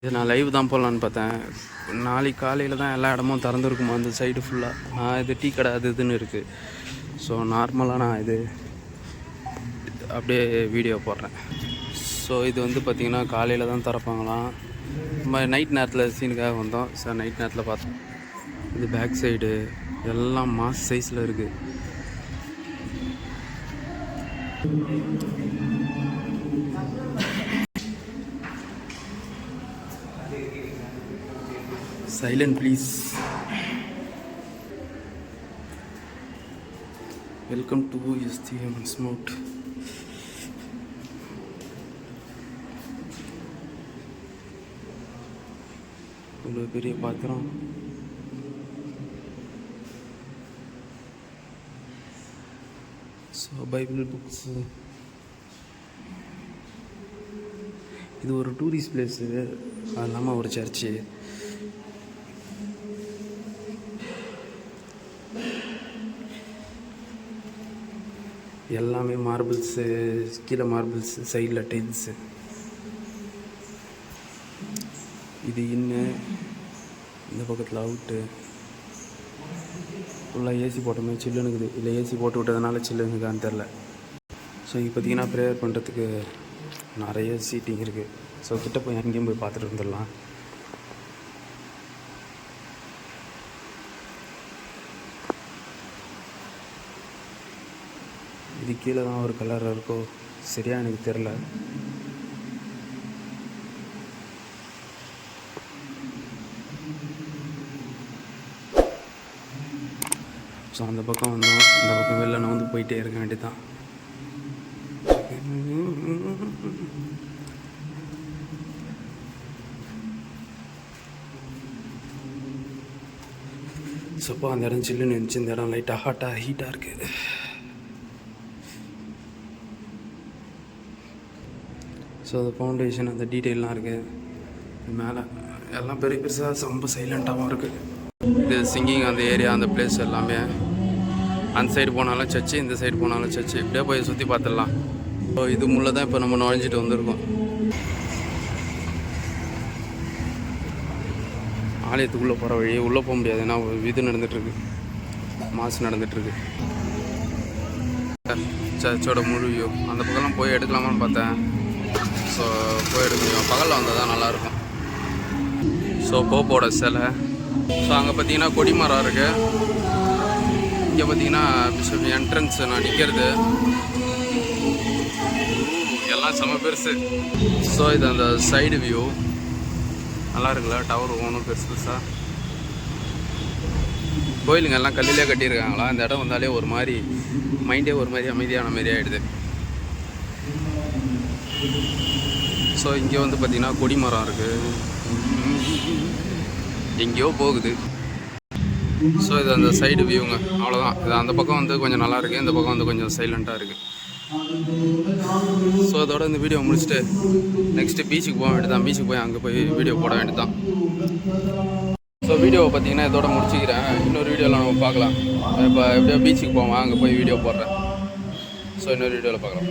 இது நான் லைவ் தான் போடலான்னு பார்த்தேன். நாளைக்கு காலையில் தான் எல்லா இடமும் திறந்துருக்குமா அந்த சைடு ஃபுல்லாக. நான் இது டீ கடை அது இதுன்னு இருக்குது. ஸோ நார்மலாக நான் இது அப்படியே வீடியோ போடுறேன். ஸோ இது வந்து பார்த்திங்கன்னா காலையில் தான் திறப்பாங்களாம். நம்ம நைட் நேரத்தில் சீனுக்காக வந்தோம். சார் நைட் நேரத்தில் பார்த்தோம். இது பேக் சைடு எல்லாம் மாஸ் சைஸில் இருக்குது. Silent please. Welcome to STM Smart. இவ்வளோ பெரிய பாத்திரம். So Bible books. இது ஒரு டூரிஸ்ட் பிளேஸு, அது இல்லாமல் ஒரு சர்ச்சு. எல்லாமே மார்பிள்ஸு, கீழே மார்பிள்ஸு, சைடில் டைல்ஸு. இது இன்னும் இந்த பக்கத்தில் அவுட்டு. ஃபுல்லாக ஏசி போட்ட மாதிரி சில்லுனுக்குது. இல்லை ஏசி போட்டு விட்டதுனால சில்லுனுக்குதான்னு தெரில. ஸோ இங்கே பார்த்திங்கன்னா ப்ரேயர் பண்ணுறதுக்கு நிறைய சீட்டிங் இருக்குது. ஸோ கிட்ட போய் அங்கேயும் போய் பார்த்துட்டு வந்துடலாம். இது கீழே தான் ஒரு கலர் இருக்கோ சரியா எனக்கு தெரில. ஸோ அந்த பக்கம் வந்தோம். இந்த பக்கம் வெளில நான் வந்து போயிட்டே இருக்க வேண்டியதான். ஸோப்பா அந்த இடம் சில்லுன்னு இருந்துச்சு. இந்த இடம் லைட்டாக ஹீட்டாக இருக்குது. ஸோ அந்த ஃபவுண்டேஷன் அந்த டீட்டெயிலாம் இருக்குது மேலே. எல்லாம் பெரிய பெருசாக ரொம்ப சைலண்ட்டாகவும் இருக்குது. இது சிங்கிங் அந்த ஏரியா அந்த பிளேஸ் எல்லாமே. அந்த சைடு போனாலும் சர்ச்சு, இந்த சைடு போனாலும் சர்ச்சு. இப்படியே போய் சுற்றி பார்த்துடலாம். ஸோ இது முள்ளே தான் இப்போ நம்ம நுழைஞ்சிட்டு வந்திருக்கோம். ஆலயத்துக்குள்ளே போகிற வழி உள்ளே போக முடியாது. ஏன்னா இது நடந்துகிட்ருக்கு, மாசு நடந்துகிட்ருக்கு. சர்ச்சோட முழு வியூ அந்த பக்கம்லாம் போய் எடுக்கலாமான்னு பார்த்தேன். ஸோ போய் எடுக்க முடியும். பகலில் வந்தால் தான் நல்லாயிருக்கும். ஸோ போப்போட சிலை. ஸோ அங்கே பார்த்தீங்கன்னா கொடிமரம் இருக்குது. இங்கே பார்த்தீங்கன்னா பிஷப் என்ட்ரன்ஸ் நான் நிற்கிறது எல்லாம் செம்ம பெருசு. ஸோ இது அந்த சைடு வியூ நல்லா இருக்குல்ல. டவர் ஒன்றும் பெருசு பெருசாக. கோயிலுங்க எல்லாம் கல்லிலே கட்டியிருக்காங்களா. இந்த இடம் வந்தாலே ஒரு மாதிரி மைண்டே ஒரு மாதிரி அமைதியான மாரி ஆகிடுது. ஸோ இங்கே வந்து பார்த்திங்கன்னா கொடிமரம் இருக்குது. எங்கேயோ போகுது. ஸோ இது அந்த சைடு வியூங்க, அவ்வளோதான். இது அந்த பக்கம் வந்து கொஞ்சம் நல்லா இருக்குது, இந்த பக்கம் வந்து கொஞ்சம் சைலண்ட்டாக இருக்குது. ஸோ அதோட இந்த வீடியோ முடிச்சுட்டு நெக்ஸ்ட்டு பீச்சுக்கு போக வேண்டியதான். பீச்சுக்கு போய் அங்கே போய் வீடியோ போட வேண்டியதான். ஸோ வீடியோவை பார்த்தீங்கன்னா இதோட முடிச்சுக்கிறேன். இன்னொரு வீடியோவில் நம்ம பார்க்கலாம். இப்போ எப்படியோ பீச்சுக்கு போவோம், அங்கே போய் வீடியோ போடுறேன். ஸோ இன்னொரு வீடியோவில் பார்க்கலாம்.